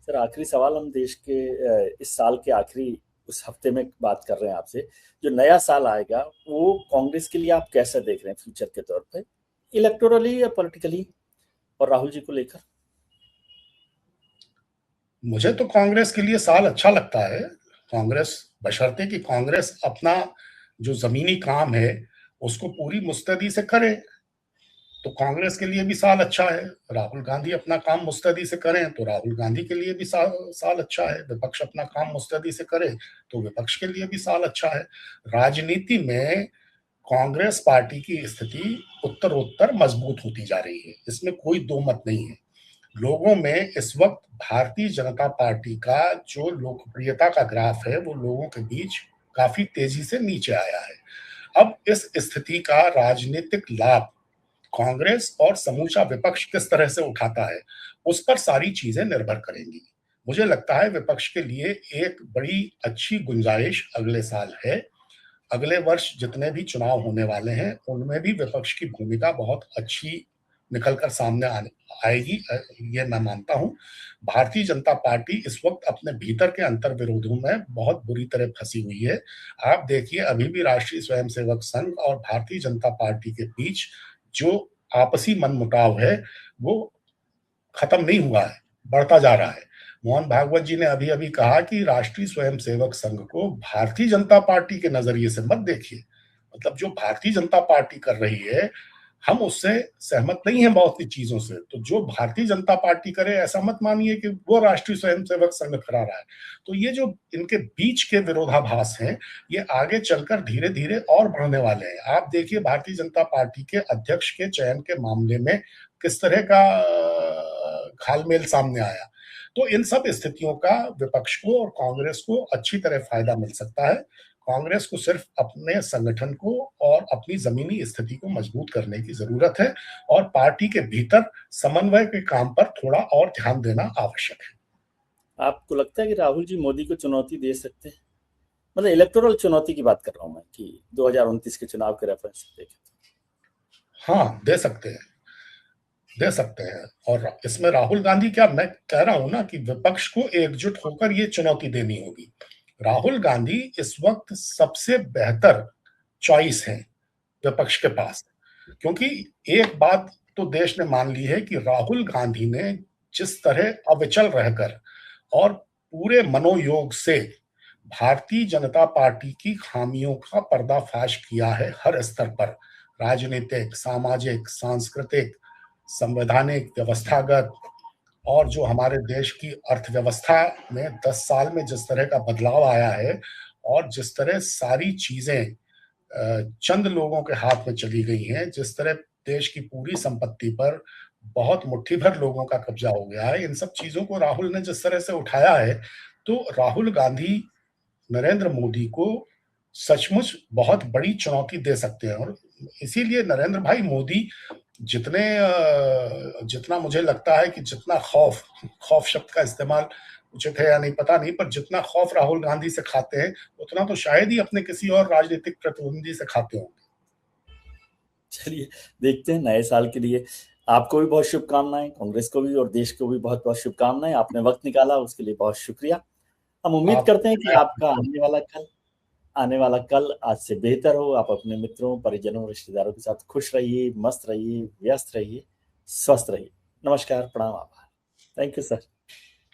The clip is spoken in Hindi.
सर आखिरी सवाल हम देश के इस साल के आखिरी उस हफ्ते में बात कर रहे हैं आपसे। जो नया साल आएगा वो कांग्रेस के लिए आप कैसे देख रहे हैं फ्यूचर के तौर पे, इलेक्टोरली या पॉलिटिकली, और राहुल जी को लेकर? मुझे तो कांग्रेस के लिए साल अच्छा लगता है। कांग्रेस, बशर्ते कि कांग्रेस अपना जो जमीनी काम है उसको पूरी मुस्तैदी से करे, तो कांग्रेस के लिए भी साल अच्छा है। राहुल गांधी अपना काम मुस्तैदी से करें तो राहुल गांधी के लिए भी साल अच्छा है। विपक्ष अपना काम मुस्तैदी से करे तो विपक्ष के लिए भी साल अच्छा है। राजनीति में कांग्रेस पार्टी की स्थिति उत्तरोत्तर मजबूत होती जा रही है, इसमें कोई दो मत नहीं है। लोगों में इस वक्त भारतीय जनता पार्टी का जो लोकप्रियता का ग्राफ है वो लोगों के बीच काफी तेजी से नीचे आया है। अब इस स्थिति का राजनीतिक लाभ कांग्रेस और समूचा विपक्ष किस तरह से उठाता है, उस पर सारी चीजें निर्भर करेंगी। मुझे लगता है विपक्ष के लिए एक बड़ी अच्छी गुंजाइश अगले साल है। अगले वर्ष जितने भी चुनाव होने वाले हैं उनमें भी विपक्ष की भूमिका बहुत अच्छी निकलकर सामने आएगी, ये मैं मानता हूं। भारतीय जनता पार्टी इस वक्त अपने भीतर के अंतर विरोधों में बहुत बुरी तरह फंसी हुई है। आप देखिए, अभी भी राष्ट्रीय स्वयंसेवक संघ और भारतीय जनता पार्टी के बीच जो आपसी मनमुटाव है वो खत्म नहीं हुआ है, बढ़ता जा रहा है। मोहन भागवत जी ने अभी अभी कहा कि राष्ट्रीय स्वयंसेवक संघ को भारतीय जनता पार्टी के नजरिए से मत देखिए। मतलब जो भारतीय जनता पार्टी कर रही है, हम उससे सहमत नहीं है बहुत सी चीजों से, तो जो भारतीय जनता पार्टी करे ऐसा मत मानिए कि वो राष्ट्रीय स्वयंसेवक संघ करा रहा है। तो ये जो इनके बीच के विरोधाभास हैं, ये आगे चलकर धीरे धीरे और बढ़ने वाले हैं। आप देखिए भारतीय जनता पार्टी के अध्यक्ष के चयन के मामले में किस तरह का घालमेल सामने आया। तो इन सब स्थितियों का विपक्ष को और कांग्रेस को अच्छी तरह फायदा मिल सकता है। कांग्रेस को सिर्फ अपने संगठन को और अपनी जमीनी स्थिति को मजबूत करने की जरूरत है और पार्टी के भीतर समन्वय के काम पर थोड़ा और ध्यान देना आवश्यक है। आपको लगता है कि राहुल जी मोदी को चुनौती दे सकते हैं? मतलब इलेक्टोरल चुनौती की बात कर रहा हूं मैं, कि 2029 के चुनाव के रेफरेंस से देखें। हाँ, दे सकते हैं, दे सकते हैं। और इसमें राहुल गांधी, क्या मैं कह रहा हूं ना कि विपक्ष को एकजुट होकर ये चुनौती देनी होगी। राहुल गांधी इस वक्त सबसे बेहतर चॉइस है विपक्ष के पास, क्योंकि एक बात तो देश ने मान ली है कि राहुल गांधी ने जिस तरह अविचल रहकर और पूरे मनोयोग से भारतीय जनता पार्टी की खामियों का पर्दाफाश किया है हर स्तर पर, राजनीतिक, सामाजिक, सांस्कृतिक, संवैधानिक, व्यवस्थागत, और जो हमारे देश की अर्थव्यवस्था में 10 साल में जिस तरह का बदलाव आया है और जिस तरह सारी चीजें चंद लोगों के हाथ में चली गई हैं, जिस तरह देश की पूरी संपत्ति पर बहुत मुट्ठी भर लोगों का कब्जा हो गया है, इन सब चीजों को राहुल ने जिस तरह से उठाया है, तो राहुल गांधी नरेंद्र मोदी को सचमुच बहुत बड़ी चुनौती दे सकते हैं। और इसीलिए नरेंद्र भाई मोदी जितना मुझे लगता है कि जितना खौफ शब्द का इस्तेमाल उचित है या नहीं पता नहीं, पर जितना खौफ राहुल गांधी से खाते हैं उतना तो शायद ही अपने किसी और राजनीतिक प्रतिद्वंदी से खाते होंगे। चलिए, देखते हैं नए साल के लिए। आपको भी बहुत शुभकामनाएं, कांग्रेस को भी और देश को भी बहुत बहुत शुभकामनाएं। आपने वक्त निकाला उसके लिए बहुत शुक्रिया। हम उम्मीद करते हैं कि आपका आने वाला कल आज से बेहतर हो। आप अपने मित्रों, परिजनों, रिश्तेदारों के साथ खुश रहिए, मस्त रहिए, व्यस्त रहिए, स्वस्थ रहिए। नमस्कार, प्रणाम, आभार। Thank you sir.